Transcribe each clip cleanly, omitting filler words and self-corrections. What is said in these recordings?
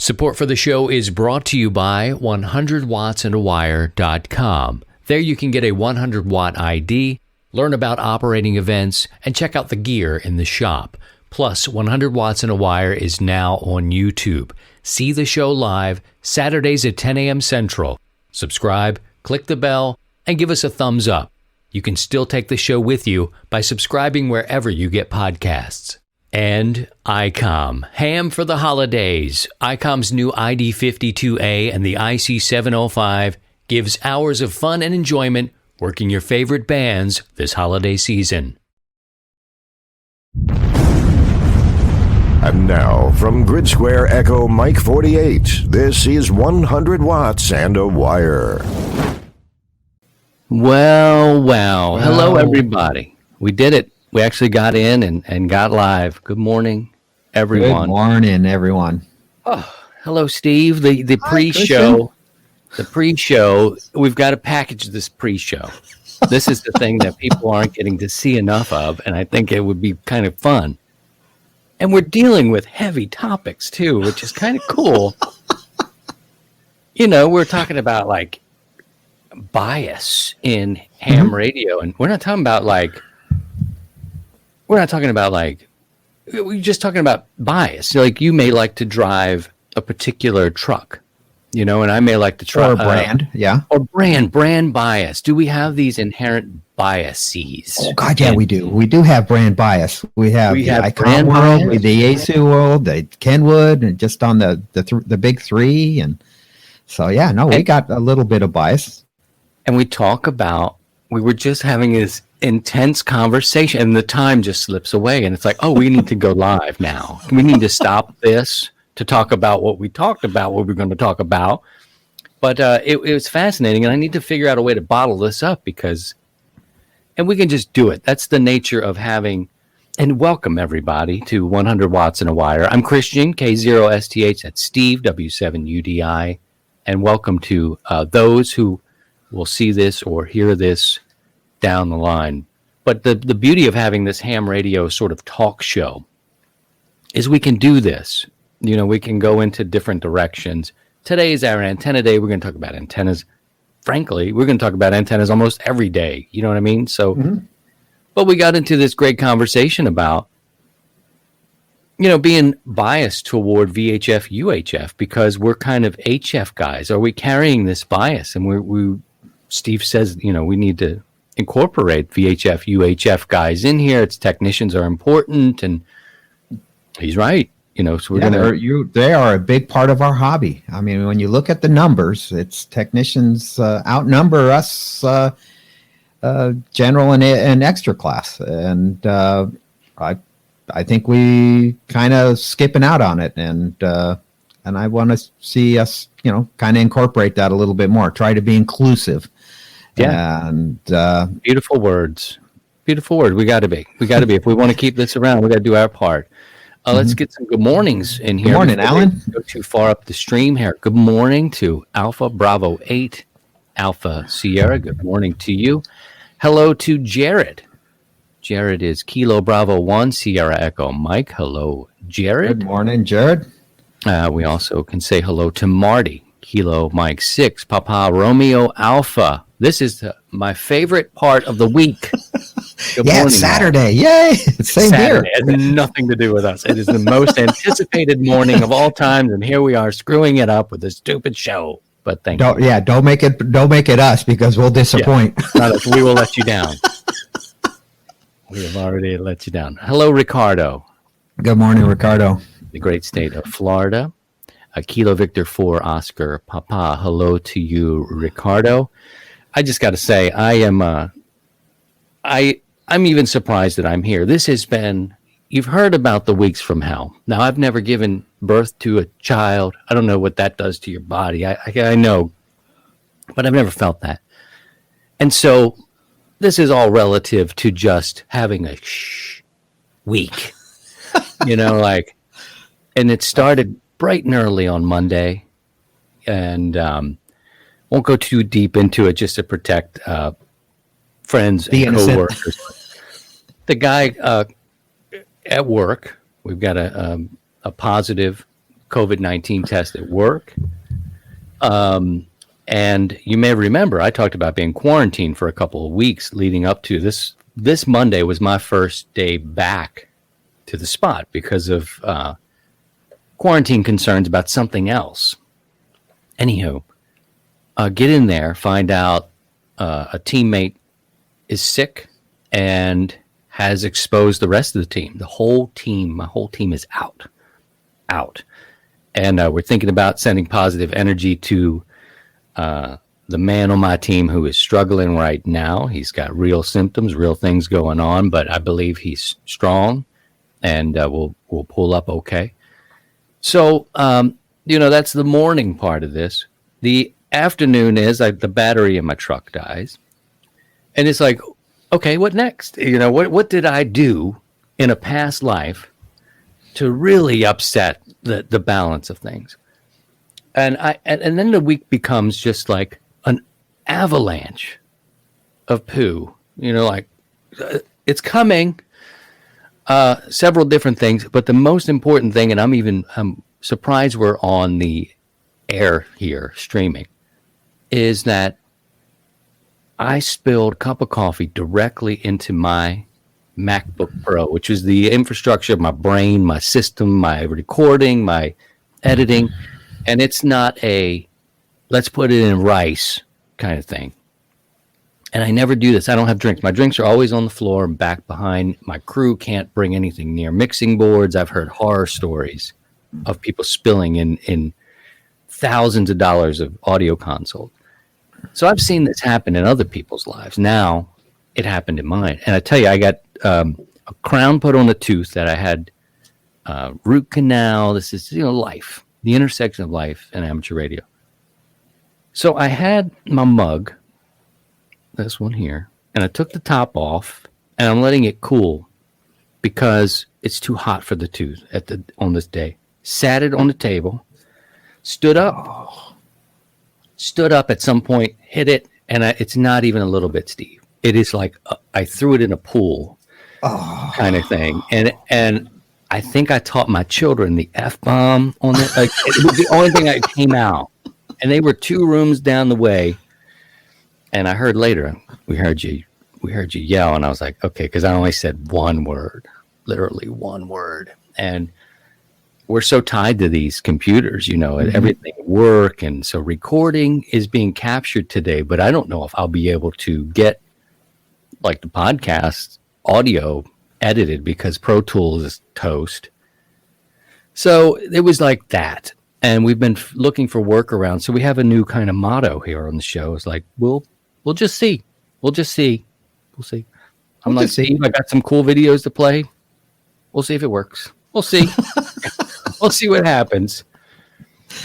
Support for the show is brought to you by 100wattsandawire.com. There you can get a 100-watt ID, learn about operating events, and check out the gear in the shop. Plus, 100 Watts and a Wire is now on YouTube. See the show live Saturdays at 10 a.m. Central. Subscribe, click the bell, and give us a thumbs up. You can still take the show with you by subscribing wherever you get podcasts. And ICOM, ham for the holidays. ICOM's new ID52A and the IC705 gives hours of fun and enjoyment working your favorite bands this holiday season. And now, from Grid Square Echo Mike 48, this is 100 Watts and a Wire. Well. Hello, everybody. We did it. We actually got in and got live. Good morning, everyone. Good morning, everyone. Oh, hello, Steve. The pre-show. The pre-show. We've got to package this pre-show. This is the thing that people aren't getting to see enough of, and I think it would be kind of fun. And we're dealing with heavy topics, too, which is kind of cool. You know, we're talking about, like, bias in ham radio, and we're not talking about, like, we're just talking about bias. Like, you may like to drive a particular truck, you know, and I may like to try or a brand, or brand bias. Do we have these inherent biases? Oh God, yeah, we do. We do have brand bias. We have the Icon world, bias, the Yaesu world, the Kenwood, and just on the big three, and so we got a little bit of bias. And we talk about. We were just having this intense conversation, and the time just slips away, and it's like, oh, we need to go live now. We need to stop this to talk about what we talked about, what we're going to talk about. But it was fascinating, and I need to figure out a way to bottle this up and we can just do it. That's the nature of having, and welcome everybody to 100 Watts and a Wire. I'm Christian, K0STH, that's Steve, W7UDI, and welcome to those who will see this or hear this down the line. But the beauty of having this ham radio sort of talk show is we can do this. You know, we can go into different directions. Today is our antenna day. We're going to talk about antennas. Frankly, we're going to talk about antennas almost every day. You know what I mean? So, but we got into this great conversation about, you know, being biased toward VHF, UHF, because we're kind of HF guys. Are we carrying this bias? And Steve says, you know, we need to incorporate VHF, UHF guys in here. Its technicians are important, and he's right. You know, so they are a big part of our hobby. I mean, when you look at the numbers, it's technicians outnumber us, general and extra class, and I think we kind of skipping out on it, and I want to see us, you know, kind of incorporate that a little bit more. Try to be inclusive. Yeah, and beautiful words. We got to be. If we want to keep this around, we got to do our part. Let's get some good mornings in here. Good morning, Alan. Go too far up the stream here. Good morning to Alpha Bravo 8, Alpha Sierra. Good morning to you. Hello to Jared. Jared is Kilo Bravo 1, Sierra Echo Mike. Hello, Jared. Good morning, Jared. We also can say hello to Marty. Kilo Mike 6, Papa Romeo Alpha. This is my favorite part of the week. Good morning, Saturday. Yay! Same Saturday. here. It has nothing to do with us. It is the most anticipated morning of all times, and here we are screwing it up with a stupid show. But thank you. Yeah, don't make it us, because we'll disappoint. Yeah, not us. We will let you down. We have already let you down. Hello, Ricardo. Good morning, Ricardo. The great state of Florida. Kilo Victor 4 Oscar Papa. Hello to you, Ricardo. I just got to say, I'm even surprised that I'm here. This has been, you've heard about the weeks from hell. Now, I've never given birth to a child. I don't know what that does to your body. I know, but I've never felt that. And so this is all relative to just having a week, you know, like, and it started bright and early on Monday, and won't go too deep into it just to protect friends and co-workers. The guy at work, we've got a positive COVID-19 test at work. And you may remember I talked about being quarantined for a couple of weeks leading up to this. This Monday was my first day back to the spot because of quarantine concerns about something else. Anywho, get in there, find out a teammate is sick and has exposed the rest of the team. The whole team, my whole team is out. And we're thinking about sending positive energy to the man on my team who is struggling right now. He's got real symptoms, real things going on, but I believe he's strong and we'll pull up okay. So, that's the morning part of this. The afternoon is the battery in my truck dies. And it's like, okay, what next? What did I do in a past life to really upset the balance of things? And then the week becomes just like an avalanche of poo. It's coming. Several different things, but the most important thing, and I'm surprised we're on the air here streaming, is that I spilled a cup of coffee directly into my MacBook Pro, which is the infrastructure of my brain, my system, my recording, my editing. And it's not a let's put it in rice kind of thing. And I never do this. I don't have drinks. My drinks are always on the floor and back behind. My crew can't bring anything near mixing boards. I've heard horror stories of people spilling in thousands of dollars of audio consoles. So I've seen this happen in other people's lives. Now it happened in mine. And I tell you, I got a crown put on a tooth that I had root canal. This is, life, the intersection of life and amateur radio. So I had my mug, this one here, and I took the top off and I'm letting it cool because it's too hot for the tooth on this day. Sat it on the table, stood up at some point, hit it, and it's not even a little bit, Steve. It is like I threw it in a pool kind of thing. And I think I taught my children the F-bomb on it. Like, it was the only thing that came out. And they were 2 rooms down the way. And I heard later, we heard you yell. And I was like, okay, because I only said one word, literally one word. And we're so tied to these computers, and everything work. And so recording is being captured today, but I don't know if I'll be able to get like the podcast audio edited because Pro Tools is toast. So it was like that. And we've been looking for workarounds. So we have a new kind of motto here on the show. It's like, we'll just see. We'll just see. We'll see. I'm like, Steve, I got some cool videos to play. We'll see if it works. We'll see. We'll see what happens.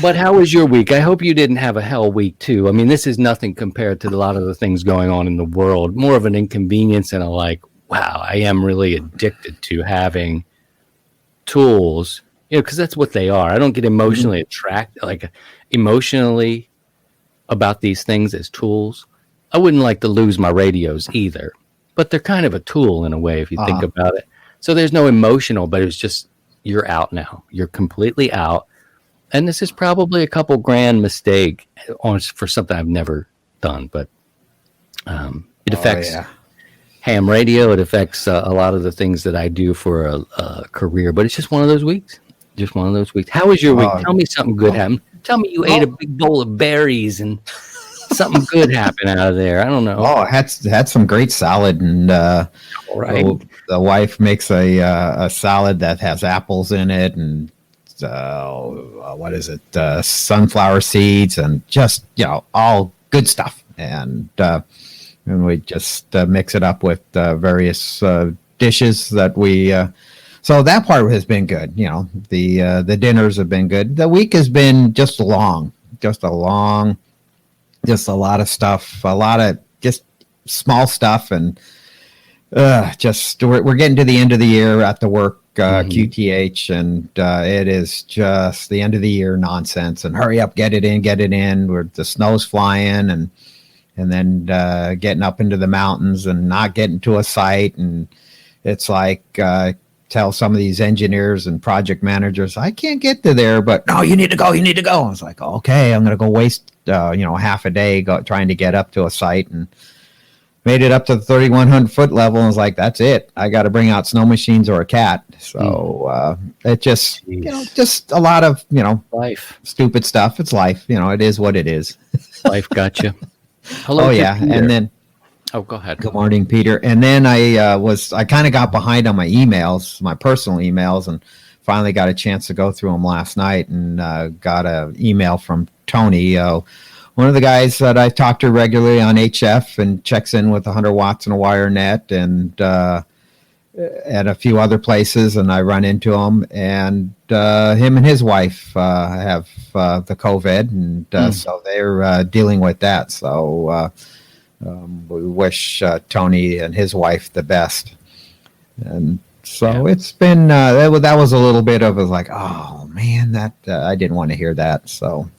But how was your week? I hope you didn't have a hell week too. I mean, this is nothing compared to a lot of the things going on in the world. More of an inconvenience and wow, I am really addicted to having tools, because that's what they are. I don't get emotionally emotionally about these things as tools. I wouldn't like to lose my radios either, but they're kind of a tool in a way if you think about it. So there's no emotional, but it's just, you're out now. You're completely out. And this is probably a couple grand mistake for something I've never done, but it affects ham radio. It affects a lot of the things that I do for a career, but it's just one of those weeks. Just one of those weeks. How was your week? Tell me something good happened. Tell me you ate a big bowl of berries and something good happened out of there. I don't know. I had some great salad, and right. The wife makes a salad that has apples in it, and what is it? Sunflower seeds, and just all good stuff. And we just mix it up with various dishes that we. So that part has been good. The dinners have been good. The week has been just a lot of stuff, a lot of just small stuff, and we're getting to the end of the year at the work QTH, and it is just the end of the year nonsense. And hurry up, get it in. Where the snow's flying, and then getting up into the mountains and not getting to a site, and it's like tell some of these engineers and project managers, I can't get to there, but no, you need to go. You need to go. I was like, okay, I'm going to go waste, half a day trying to get up to a site, and made it up to the 3,100 foot level. And was like, that's it. I got to bring out snow machines or a cat. So it just, just a lot of, Life. stupid stuff. It's life. It is what it is. Life got you. Hello. Oh, yeah. Peter. And then, Oh, go ahead. good morning, Peter. And then I kind of got behind on my emails, my personal emails, and finally got a chance to go through them last night, and got an email from Tony, one of the guys that I talk to regularly on HF and checks in with 100 watts and a wire net, and at a few other places, and I run into him, and him and his wife have the COVID, and so they're dealing with that. So we wish Tony and his wife the best. And so it's been that was a little bit of like, oh man, that I didn't want to hear that. So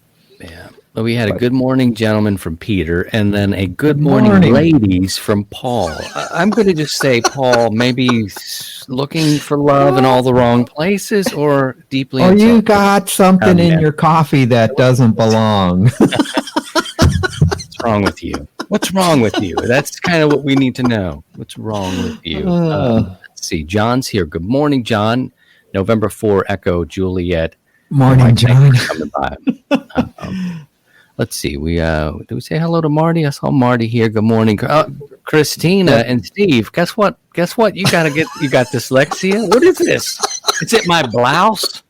Yeah. Well, we had a good morning, gentlemen, from Peter, and then a good morning, ladies, from Paul. I'm going to just say, Paul, maybe he's looking for love in all the wrong places, or deeply. Oh, you insulted. got something in your coffee that doesn't belong. What's wrong with you? What's wrong with you? That's kind of what we need to know. What's wrong with you? Let's see. John's here. Good morning, John. November 4, Echo, Juliet. Morning, John. Thanks for coming by. Let's see. Did we say hello to Marty? I saw Marty here. Good morning, Christina and Steve. Guess what? You got dyslexia. What is this? Is it my blouse?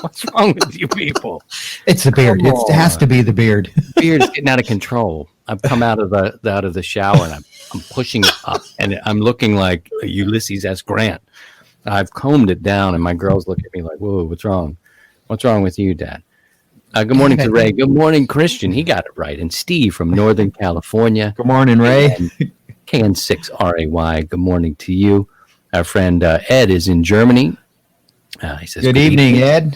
What's wrong with you people? It's the beard. It has to be the beard. Beard is getting out of control. I've come out of the shower, and I'm pushing it up, and I'm looking like Ulysses S. Grant. I've combed it down, and my girls look at me like, "Whoa, what's wrong? What's wrong with you, Dad?" Good morning to Ray. Good morning, Christian. He got it right. And Steve from Northern California. Good morning, Ray. KN6RAY. Good morning to you. Our friend Ed is in Germany. He says, Good evening, Ed.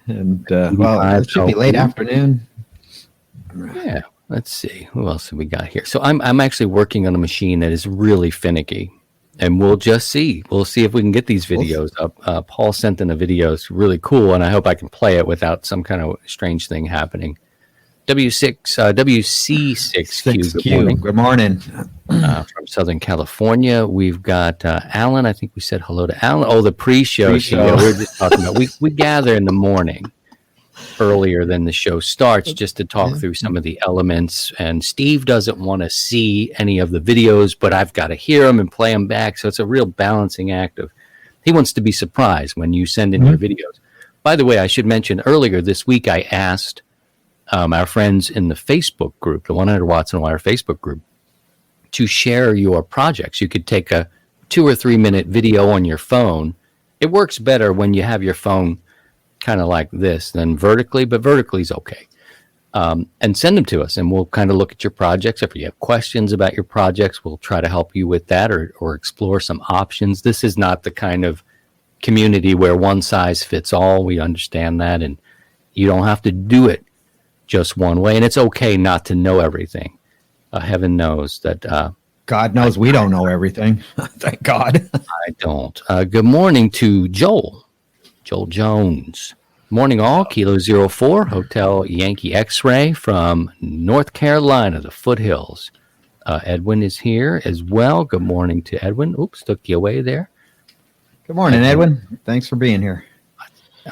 And it should be late afternoon. Yeah. Let's see. Who else have we got here? So I'm actually working on a machine that is really finicky. And we'll just see. We'll see if we can get these videos up. Paul sent in a video. It's really cool, and I hope I can play it without some kind of strange thing happening. WC6Q. Good morning. Good morning. From Southern California. We've got Alan. I think we said hello to Alan. Oh, the pre-show. Yeah, we were just talking about. We gather in the morning earlier than the show starts just to talk through some of the elements, and Steve doesn't want to see any of the videos, but I've got to hear them and play them back, so it's a real balancing act of he wants to be surprised when you send in your videos. By the way, I should mention earlier this week I asked our friends in the Facebook group, the 100 Watts and Wire Facebook group, to share your projects. You could take a 2 or 3 minute video on your phone. It works better when you have your phone kind of like this than vertically, but vertically is okay. And send them to us, and we'll kind of look at your projects. If you have questions about your projects, we'll try to help you with that or explore some options. This is not the kind of community where one size fits all. We understand that, and you don't have to do it just one way. And it's okay not to know everything. Heaven knows that. God knows we don't know everything. Thank God. I don't. Good morning to Joel Jones. Morning all, Kilo 04, Hotel Yankee X-Ray from North Carolina, the foothills. Edwin is here as well. Good morning to Edwin. Oops, took you away there. Good morning, Edwin. Thanks for being here.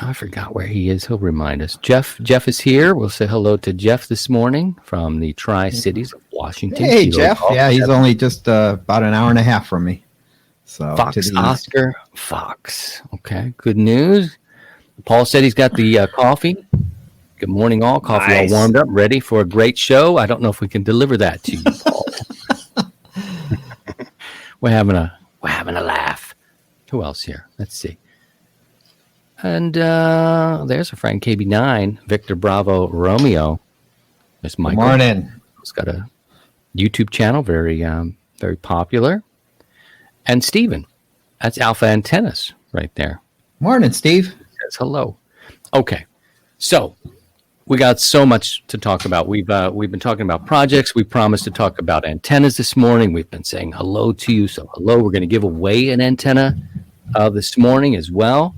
I forgot where he is. He'll remind us. Jeff is here. We'll say hello to Jeff this morning from the Tri-Cities of Washington. Hey, Jeff. Yeah, he's only just about an hour and a half from me. So Fox Oscar Fox. Okay, good news. Paul said he's got the coffee. Good morning, all. Coffee all warmed up, ready for a great show. I don't know if we can deliver that to you, Paul. We're having a laugh. Who else here? Let's see. And there's a friend, KB9, Victor Bravo Romeo. There's Michael. Good morning. He's got a YouTube channel, very popular. And Steven. That's Alpha Antennas right there. Morning, Steve. Says hello. Okay. So we got so much to talk about. We've been talking about projects. We promised to talk about antennas this morning. We've been saying hello to you. So hello. We're going to give away an antenna this morning as well.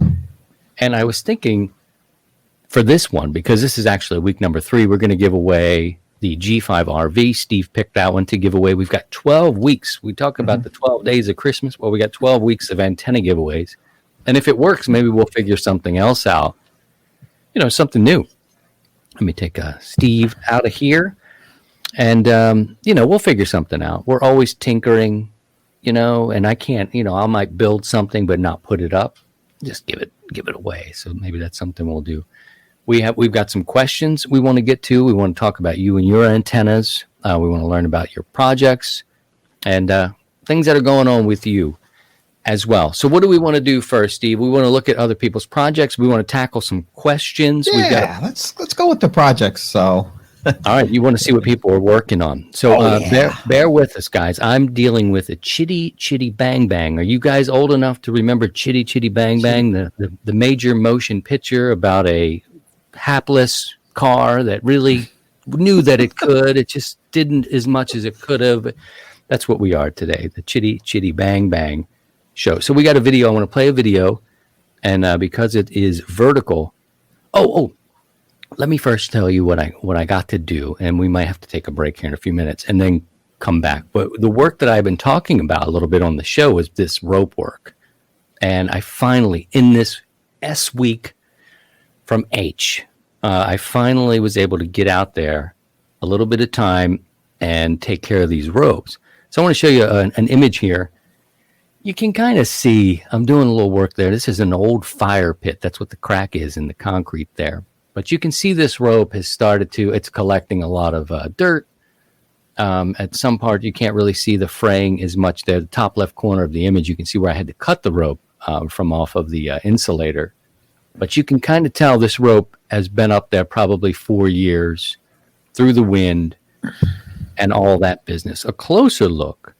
And I was thinking for this one, because this is actually week number 3, we're going to give away the G5 RV. Steve picked that one to give away. We've got 12 weeks. We talk about the 12 days of Christmas. Well, we got 12 weeks of antenna giveaways. And if it works, maybe we'll figure something else out. Something new. Let me take Steve out of here. And, we'll figure something out. We're always tinkering, and I can't, I might build something but not put it up. Just give it away. So maybe that's something we'll do. We've got some questions we want to get to. We want to talk about you and your antennas. We want to learn about your projects and things that are going on with you as well. So what do we want to do first, Steve? We want to look at other people's projects. We want to tackle some questions. Yeah, let's go with the projects. So, all right, you want to see what people are working on. So bear with us, guys. I'm dealing with a Chitty Chitty Bang Bang. Are you guys old enough to remember Chitty Chitty Bang Bang, the major motion picture about a hapless car that really knew that it could? It just didn't as much as it could have. That's what we are today, the Chitty Chitty Bang Bang show. So we got a video. I want to play a video, and because it is vertical. Let me first tell you what I got to do, and we might have to take a break here in a few minutes and then come back. But the work that I've been talking about a little bit on the show is this rope work, and I finally, in this S week from H, I finally was able to get out there a little bit of time and take care of these ropes. So I want to show you an image here. You can kind of see I'm doing a little work there. This is an old fire pit. That's what the crack is in the concrete there. But you can see this rope has started it's collecting a lot of dirt. At some part, you can't really see the fraying as much there. The top left corner of the image, you can see where I had to cut the rope from off of the insulator. But you can kind of tell this rope has been up there probably 4 years through the wind and all that business. A closer look,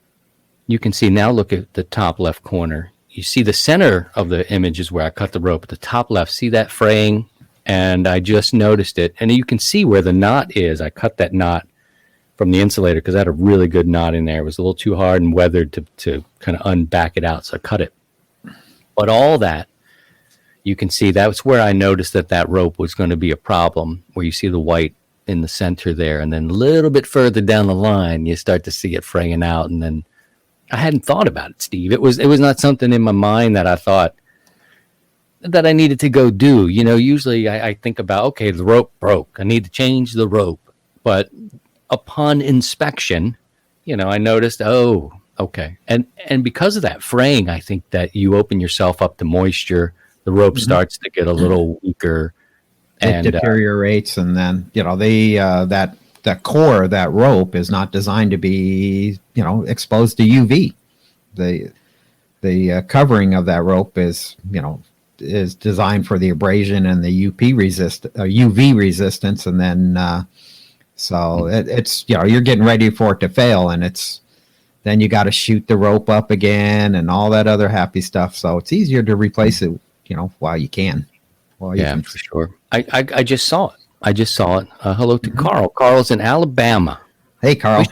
you can see now, look at the top left corner. You see the center of the image is where I cut the rope. At the top left, see that fraying? And I just noticed it. And you can see where the knot is. I cut that knot from the insulator because I had a really good knot in there. It was a little too hard and weathered to kind of unback it out. So I cut it. But all that, you can see that's where I noticed that rope was going to be a problem, where you see the white in the center there. And then a little bit further down the line, you start to see it fraying out. And then I hadn't thought about it, Steve. It was not something in my mind that I thought that I needed to go do. Usually I think about, okay, the rope broke. I need to change the rope. But upon inspection, I noticed, oh, okay. And because of that fraying, I think that you open yourself up to moisture. The rope starts to get a little weaker. It deteriorates. And then, that core of that rope is not designed to be, exposed to UV. The covering of that rope is designed for the abrasion and the UV resistance, and then so it's you're getting ready for it to fail, and then you got to shoot the rope up again and all that other happy stuff. So it's easier to replace it, while you can. For sure. I just saw it. Hello to Carl. Carl's in Alabama. Hey, Carl.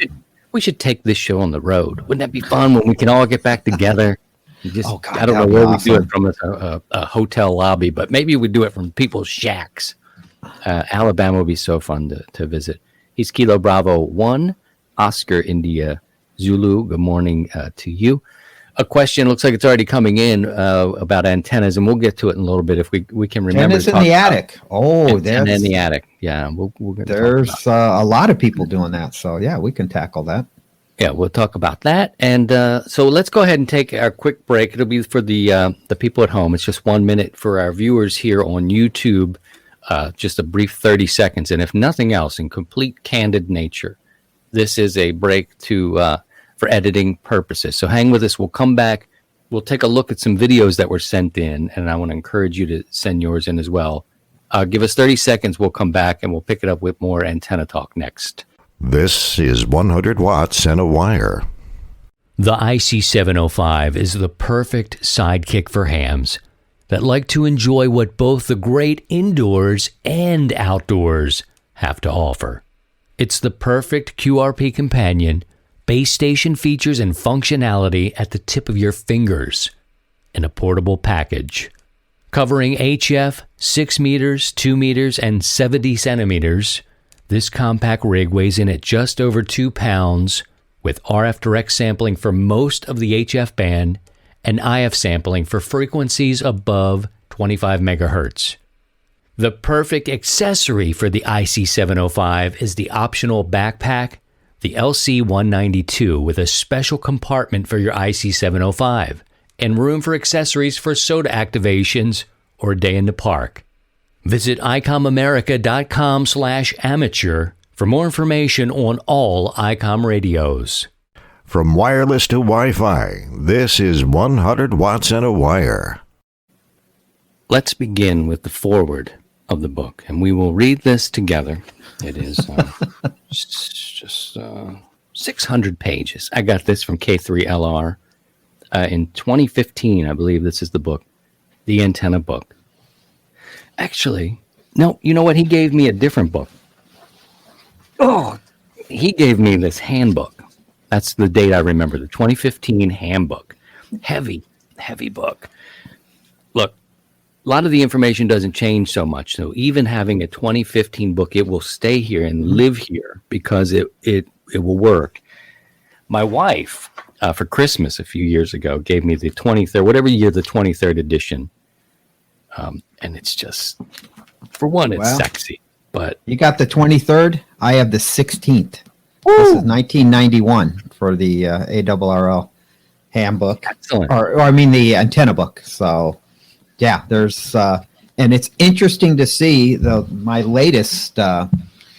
We should take this show on the road. Wouldn't that be fun when we can all get back together? I don't know where we do it from a hotel lobby, but maybe we do it from people's shacks. Alabama would be so fun to visit. He's Kilo Bravo 1, Oscar India Zulu. Good morning to you. A question looks like it's already coming in about antennas, and we'll get to it in a little bit if we can remember. Antennas in the attic. Oh, antenna in the attic. Yeah, there's a lot of people doing that. So yeah, we can tackle that. Yeah, we'll talk about that. And so let's go ahead and take our quick break. It'll be for the people at home. It's just 1 minute for our viewers here on YouTube. Just a brief 30 seconds. And if nothing else, in complete candid nature, this is a break for editing purposes. So hang with us. We'll come back. We'll take a look at some videos that were sent in, and I want to encourage you to send yours in as well. Give us 30 seconds. We'll come back, and we'll pick it up with more antenna talk next. This is 100 watts and a wire. The IC705 is the perfect sidekick for hams that like to enjoy what both the great indoors and outdoors have to offer. It's the perfect QRP companion, base station features and functionality at the tip of your fingers. in a portable package. Covering HF, 6 meters, 2 meters, and 70 centimeters, this compact rig weighs in at just over 2 pounds, with RF direct sampling for most of the HF band and IF sampling for frequencies above 25 megahertz. The perfect accessory for the IC705 is the optional backpack, the LC192, with a special compartment for your IC705 and room for accessories for soda activations or a day in the park. Visit icomamerica.com/amateur for more information on all ICOM radios. From wireless to Wi-Fi, this is 100 Watts and a Wire. Let's begin with the foreword of the book, and we will read this together. It is just 600 pages. I got this from K3LR in 2015. I believe this is the book, the Antenna book. Actually, no, you know what? He gave me a different book. Oh, he gave me this handbook. That's the date I remember, the 2015 handbook. Heavy book. Look, a lot of the information doesn't change so much. So even having a 2015 book, it will stay here and live here because it will work. My wife, for Christmas a few years ago, gave me the 23rd, whatever year the 23rd edition. And it's just, for one, it's sexy. But you got the 23rd. I have the 16th. This is 1991 for the ARRL handbook. Excellent. Or I mean the antenna book. So, yeah, there's and it's interesting to see my latest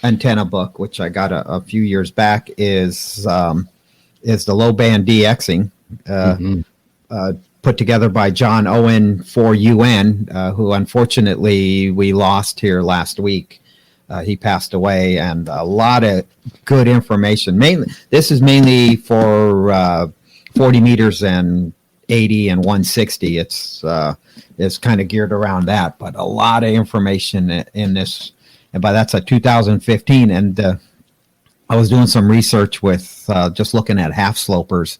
antenna book, which I got a few years back, is the low band DXing, put together by John Owen for UN, who unfortunately we lost here last week. He passed away, and a lot of good information. This is mainly for 40 meters and 80 and 160. It's kind of geared around that, but a lot of information in this. And that's a 2015. And I was doing some research with just looking at half slopers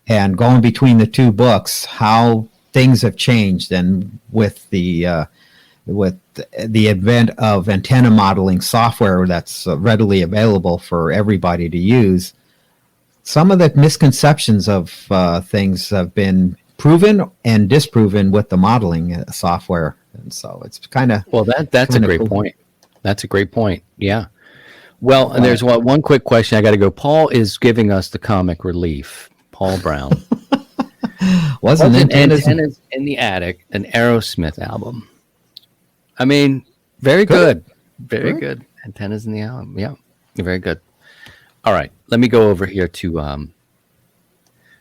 and going between the two books, how things have changed, and with the advent of antenna modeling software that's readily available for everybody to use, some of the misconceptions of things have been proven and disproven with the modeling software. And so it's kind of... Well, that's a great point. That's a great point. Yeah. Well, and there's one quick question. I got to go. Paul is giving us the comic relief. Paul Brown. Wasn't Antennas in the Attic, an Aerosmith album. I mean, very good. Very good. Antennas in the album. Yeah, very good. All right, let me go over here to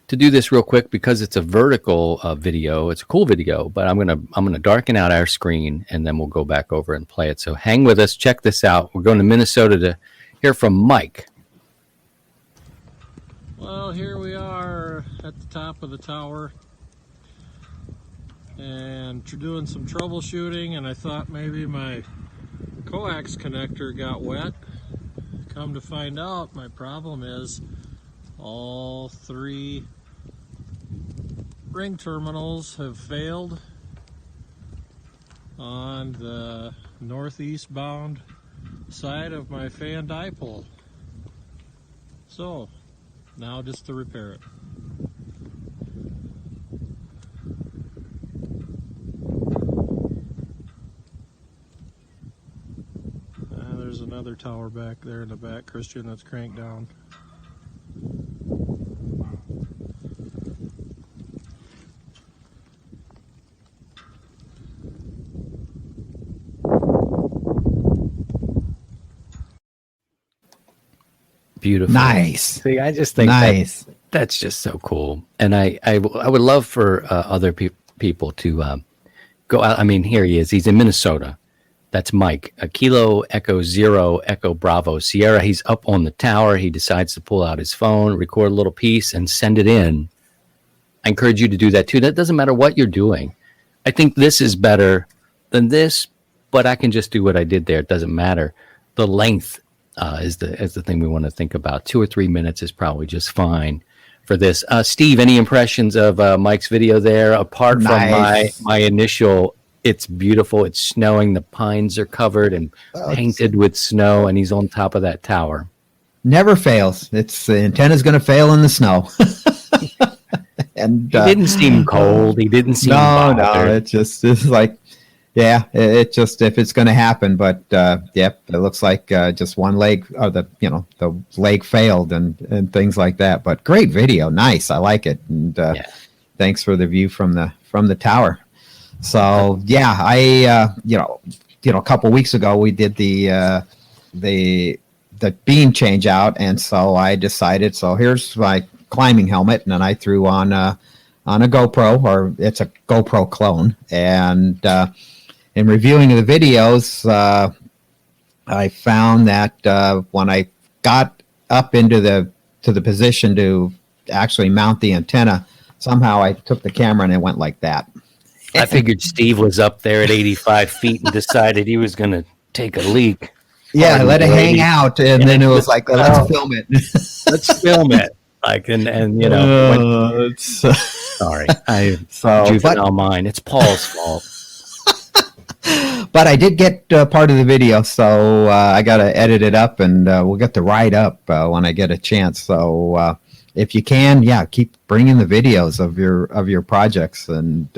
do this real quick because it's a vertical video. It's a cool video, but I'm gonna darken out our screen and then we'll go back over and play it. So hang with us. Check this out. We're going to Minnesota to hear from Mike. Well, here we are at the top of the tower, and doing some troubleshooting, and I thought maybe my coax connector got wet. Come to find out, my problem is all 3 ring terminals have failed on the northeast bound side of my fan dipole. So now just to repair it. There's another tower back there in the back, Christian, that's cranked down. Beautiful. Nice. See, I just think Nice. that's just so cool. And I would love for other people to go out. I mean, here he is. He's in Minnesota. That's Mike. A Kilo Echo Zero Echo Bravo Sierra. He's up on the tower. He decides to pull out his phone, record a little piece, and send it in. I encourage you to do that too. That doesn't matter what you're doing. I think this is better than this, but I can just do what I did there. It doesn't matter. The length is the thing we want to think about. 2 or 3 minutes is probably just fine for this. Steve, any impressions of Mike's video there? Apart from Nice. my initial, it's beautiful. It's snowing. The pines are covered and painted with snow, and he's on top of that tower. Never fails. It's the antenna's going to fail in the snow. And He didn't seem cold. He didn't seem no, bothered. it's like, yeah, it just, if it's going to happen, but yep, it looks like just one leg, or the leg failed and things like that. But great video, nice, I like it, and thanks for the view from the tower. So yeah, I a couple weeks ago we did the beam change out, and so I decided, so here's my climbing helmet, and then I threw on a GoPro, or it's a GoPro clone, and in reviewing the videos, I found that when I got up into the position to actually mount the antenna, somehow I took the camera and it went like that. I figured Steve was up there at 85 feet and decided he was going to take a leak. Yeah, I let it hang 80. out, and then it was like, let's film it. Let's film it. Like, and sorry, juvenile mind. It's Paul's fault. But I did get part of the video, so I got to edit it up, and we'll get the write up when I get a chance. So if you can, keep bringing the videos of your projects, and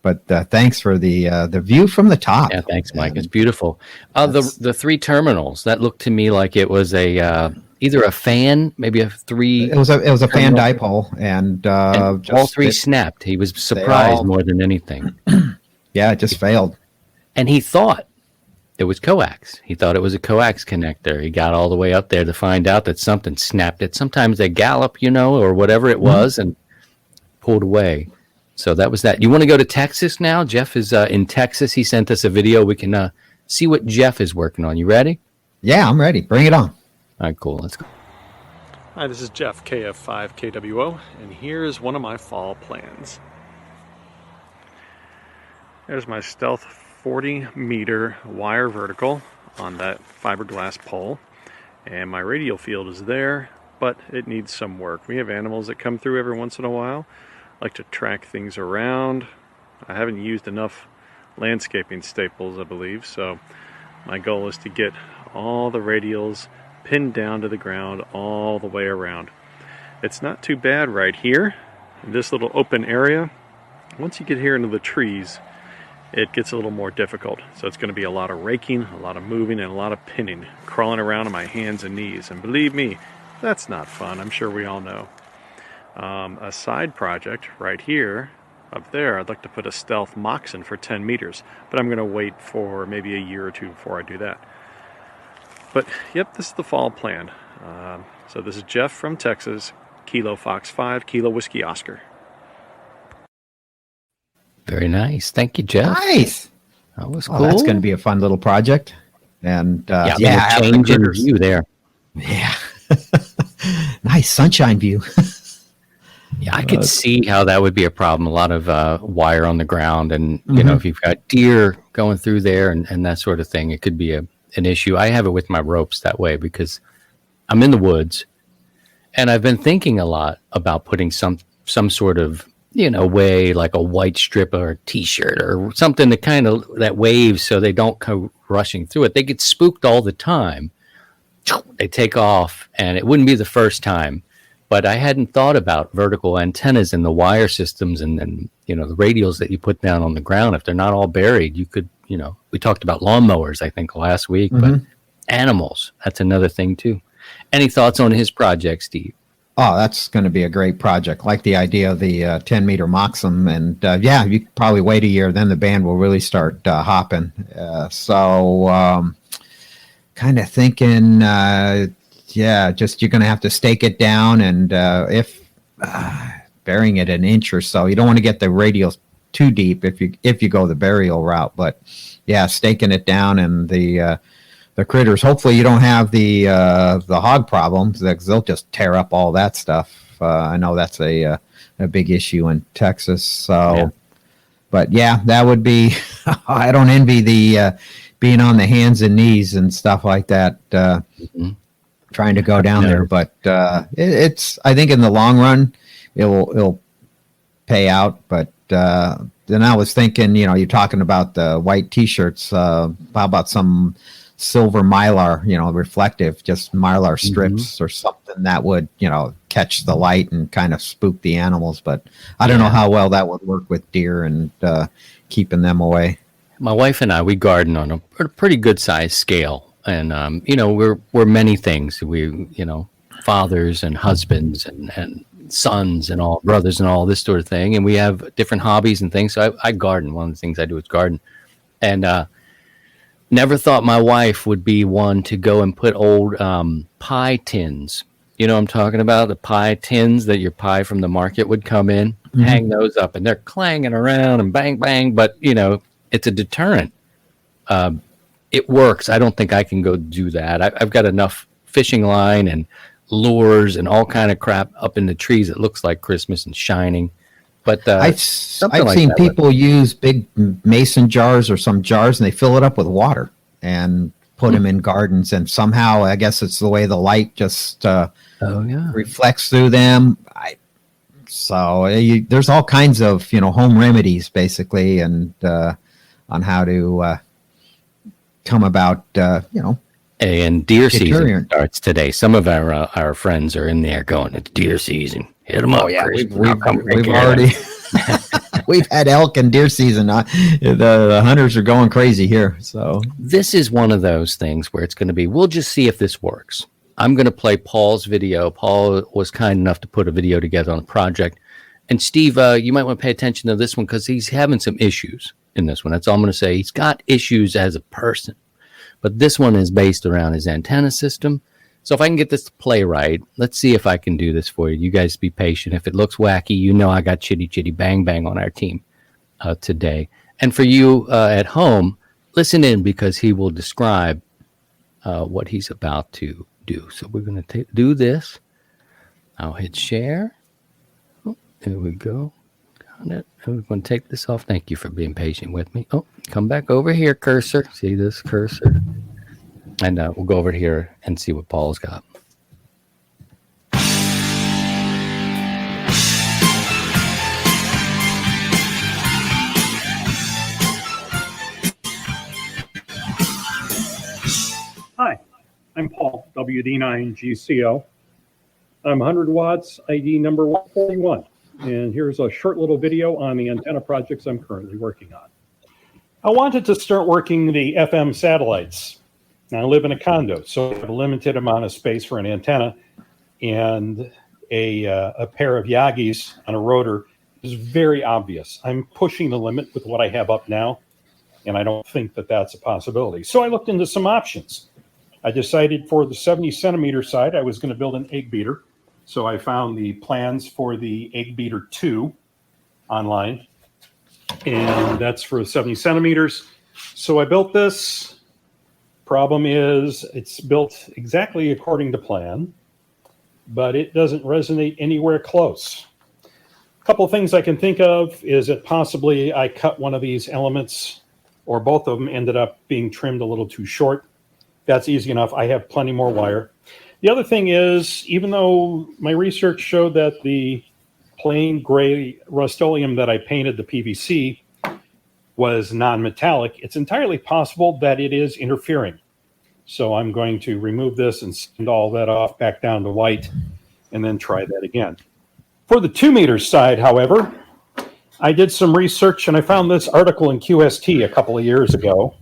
but thanks for the view from the top. Yeah, thanks, Mike. It's beautiful. The three terminals, that looked to me like it was a either a fan, maybe a three. It was a fan dipole, and all three snapped. He was surprised more than anything. Yeah, it just failed. And he thought it was coax. He thought it was a coax connector. He got all the way up there to find out that something snapped it. Sometimes they gallop, or whatever it was, and pulled away. So that was that. You want to go to Texas now? Jeff is in Texas. He sent us a video. We can see what Jeff is working on. You ready? Yeah, I'm ready. Bring it on. All right, cool. Let's go. Hi, this is Jeff, KF5KWO, and here's one of my fall plans. There's my Stealth 40-meter wire vertical on that fiberglass pole, and my radial field is there, but it needs some work. We have animals that come through every once in a while, like to track things around. I haven't used enough landscaping staples, I believe, so my goal is to get all the radials pinned down to the ground all the way around. It's not too bad right here in this little open area. Once you get here into the trees, it gets a little more difficult. So it's going to be a lot of raking, a lot of moving, and a lot of pinning, crawling around on my hands and knees. And believe me, that's not fun. I'm sure we all know. A side project right here, up there, I'd like to put a Stealth Moxon for 10 meters, but I'm going to wait for maybe a year or two before I do that. But yep, this is the fall plan. So this is Jeff from Texas, Kilo Fox 5, Kilo Whiskey Oscar. Very nice. Thank you, Jeff. Nice. That was Oh, cool. that's going to be a fun little project. And change in view there. Yeah. Nice sunshine view. Yeah, I could see how that would be a problem. A lot of wire on the ground, and if you've got deer going through there and that sort of thing, it could be an issue. I have it with my ropes that way because I'm in the woods, and I've been thinking a lot about putting some sort of way, like a white strip or a T-shirt or something that waves so they don't go rushing through it. They get spooked all the time. They take off, and it wouldn't be the first time. But I hadn't thought about vertical antennas and the wire systems and the radials that you put down on the ground. If they're not all buried, you could, we talked about lawnmowers, I think, last week, but animals, that's another thing too. Any thoughts on his project, Steve? Oh, that's going to be a great project. Like the idea of the 10-meter Moxon. And you could probably wait a year, then the band will really start hopping. Kind of thinking, just you're going to have to stake it down, and if burying it an inch or so, you don't want to get the radial too deep if you go the burial route. But yeah, staking it down, and the critters. Hopefully, you don't have the hog problems, because they'll just tear up all that stuff. I know that's a big issue in Texas. So, yeah. But yeah, that would be. I don't envy the being on the hands and knees and stuff like that. trying to go down there, but it's I think in the long run it'll pay out. But then I was thinking, you're talking about the white T-shirts. How about some silver mylar, reflective, just mylar strips or something that would, catch the light and kind of spook the animals. But I don't know how well that would work with deer and keeping them away. My wife and I, we garden on a pretty good sized scale. And, we're many things. We, fathers and husbands and sons and all brothers and all this sort of thing. And we have different hobbies and things. So I garden. One of the things I do is garden. And never thought my wife would be one to go and put old pie tins. You know what I'm talking about? The pie tins that your pie from the market would come in, hang those up, and they're clanging around and bang, bang. But, it's a deterrent. It works. I don't think I can go do that. I've got enough fishing line and lures and all kind of crap up in the trees. It looks like Christmas and shining. But I've seen people use big mason jars or some jars, and they fill it up with water and put them in gardens. And somehow, I guess it's the way the light just reflects through them. There's all kinds of home remedies basically, and on how to come about and deer season starts today. Some of our friends are in there going, it's deer season. Hit them up. We've already we've had elk and deer season. The hunters are going crazy here. So this is one of those things where it's going to be, we'll just see if this works. I'm going to play Paul's video. Paul was kind enough to put a video together on a project. And Steve, you might want to pay attention to this one because he's having some issues in this one. That's all I'm going to say. He's got issues as a person, but this one is based around his antenna system. So if I can get this to play right, let's see if I can do this for you. You guys be patient. If it looks wacky, I got Chitty Chitty Bang Bang on our team today. And for you at home, listen in because he will describe what he's about to do. So we're going to do this. I'll hit share. Oh, there we go. Got it. And we're going to take this off. Thank you for being patient with me. Oh, come back over here, cursor. See this cursor? And we'll go over here and see what Paul's got. Hi, I'm Paul, WD9GCO. I'm 100 watts, ID number 141. And here's a short little video on the antenna projects I'm currently working on. I wanted to start working the FM satellites. Now, I live in a condo, so I have a limited amount of space for an antenna, and a pair of Yagis on a rotor is very obvious. I'm pushing the limit with what I have up now, and I don't think that that's a possibility. So I looked into some options. I decided for the 70 centimeter side, I was going to build an egg beater. So I found the plans for the egg beater 2 online, and that's for 70 centimeters. So I built this. Problem is, it's built exactly according to plan, but it doesn't resonate anywhere close. A couple of things I can think of is that possibly I cut one of these elements, or both of them ended up being trimmed a little too short. That's easy enough. I have plenty more wire. The other thing is, even though my research showed that the plain gray Rust-Oleum that I painted the PVC was non-metallic, it's entirely possible that it is interfering. So I'm going to remove this and sand all that off back down to white and then try that again. For the 2 meter side, however, I did some research and I found this article in QST a couple of years ago,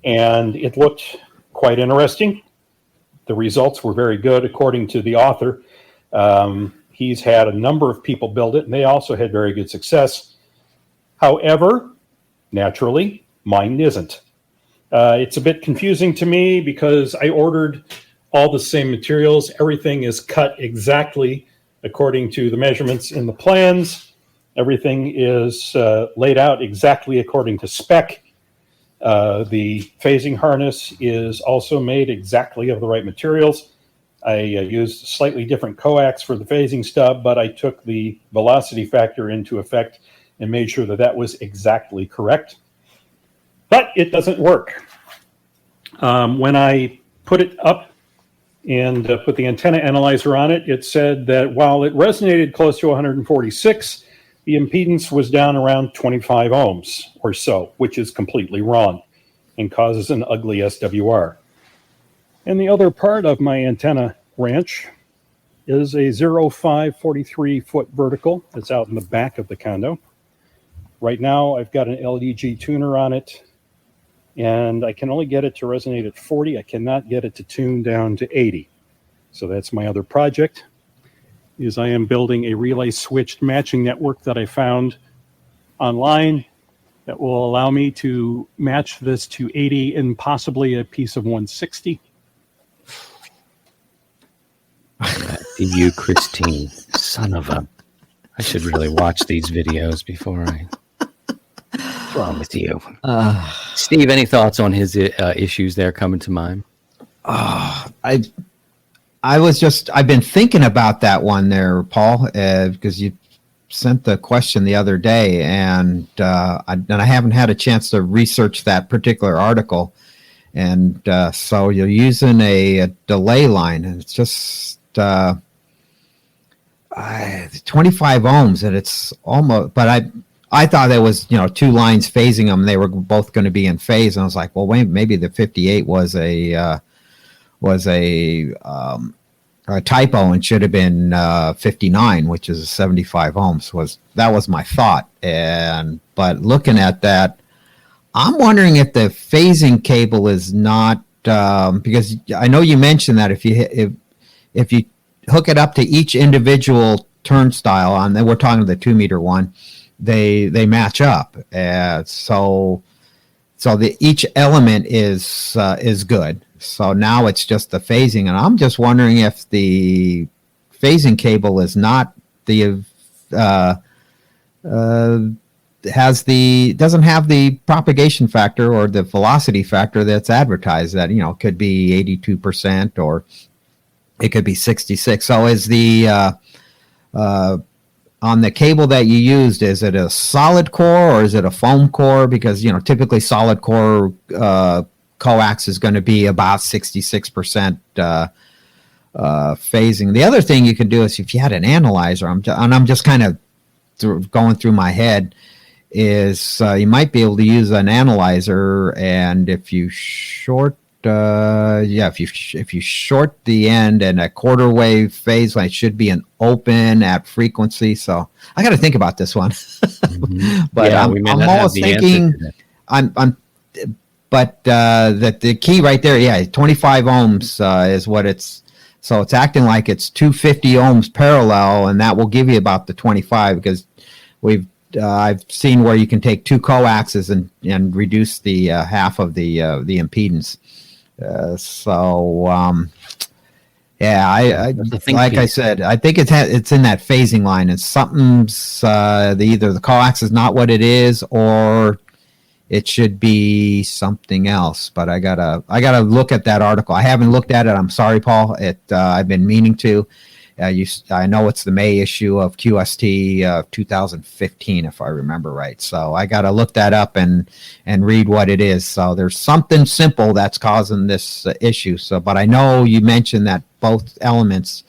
and it looked quite interesting. The results were very good according to the author. He's had a number of people build it, and they also had very good success. However, naturally, mine isn't. It's a bit confusing to me because I ordered all the same materials. Everything is cut exactly according to the measurements in the plans. Everything is laid out exactly according to spec. The phasing harness is also made exactly of the right materials. I used slightly different coax for the phasing stub, but I took the velocity factor into effect and made sure that that was exactly correct. But it doesn't work. When I put it up and put the antenna analyzer on it, it said that while it resonated close to 146, the impedance was down around 25 ohms or so, which is completely wrong and causes an ugly SWR. And the other part of my antenna ranch is a 0543 foot vertical that's out in the back of the condo. Right now, I've got an LDG tuner on it, and I can only get it to resonate at 40. I cannot get it to tune down to 80. So that's my other project, is I am building a relay switched matching network that I found online that will allow me to match this to 80 and possibly a piece of 160. You, Christine, son of a... I should really watch these videos before I... What's wrong with you? Steve, any thoughts on his issues there coming to mind? I've been thinking about that one there, Paul, because you sent the question the other day, and I haven't had a chance to research that particular article. And so you're using a delay line, and it's just 25 ohms, and it's almost, but I thought there was, two lines phasing them. They were both going to be in phase. And I was like, well, wait, maybe the 58 was a typo and should have been 59, which is 75 ohms. That was my thought. But looking at that, I'm wondering if the phasing cable is not, because I know you mentioned that if you hook it up to each individual turnstile, and then we're talking the 2 meter one, they match up. So each element is good. So now it's just the phasing, and I'm just wondering if the phasing cable is not doesn't have the propagation factor or the velocity factor that's advertised. That could be 82% or it could be 66. So is the on the cable that you used, is it a solid core or is it a foam core? Because typically solid core coax is going to be about 66% phasing. The other thing you could do is if you had an analyzer, I'm just kind of going through my head, is you might be able to use an analyzer, and if you short if you short the end and a quarter wave phase line should be an open at frequency. So I got to think about this one. But Yeah, I'm almost thinking that the key right there, 25 ohms is what it's. So it's acting like it's 250 ohms parallel, and that will give you about the 25, because I've seen where you can take two coaxes and reduce the half of the impedance. I said, I think it's in that phasing line, and something's either the coax is not what it is, or it should be something else. But I gotta look at that article. I haven't looked at it. I'm sorry, Paul. I've been meaning to. I know it's the May issue of QST 2015, if I remember right. So I got to look that up and read what it is. So there's something simple that's causing this issue. So, but I know you mentioned that both elements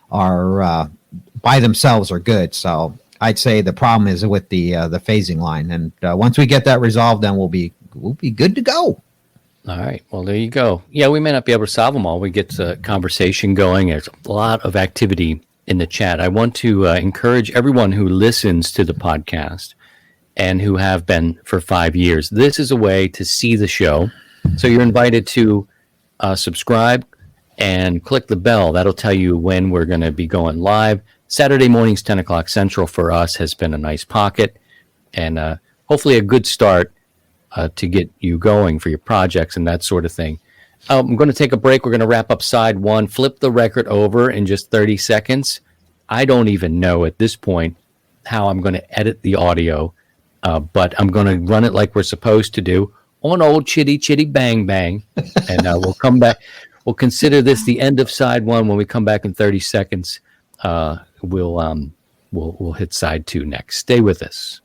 are by themselves are good. So I'd say the problem is with the phasing line. And once we get that resolved, then we'll be good to go. All right. Well, there you go. Yeah, we may not be able to solve them all. We get the conversation going. There's a lot of activity in the chat. I want to encourage everyone who listens to the podcast and who have been for 5 years. This is a way to see the show. So you're invited to subscribe and click the bell. That'll tell you when we're going to be going live. Saturday mornings, 10 o'clock Central for us has been a nice pocket, and hopefully a good start to get you going for your projects and that sort of thing. I'm going to take a break. We're going to wrap up side one, flip the record over in just 30 seconds. I don't even know at this point how I'm going to edit the audio, but I'm going to run it like we're supposed to do on old chitty chitty bang bang. And we'll come back. We'll consider this the end of side one. When we come back in 30 seconds, we'll hit side two next. Stay with us.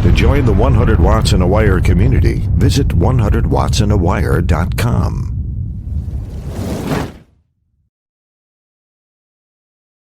To join the 100 Watts in a Wire community, visit 100wattsinawire.com.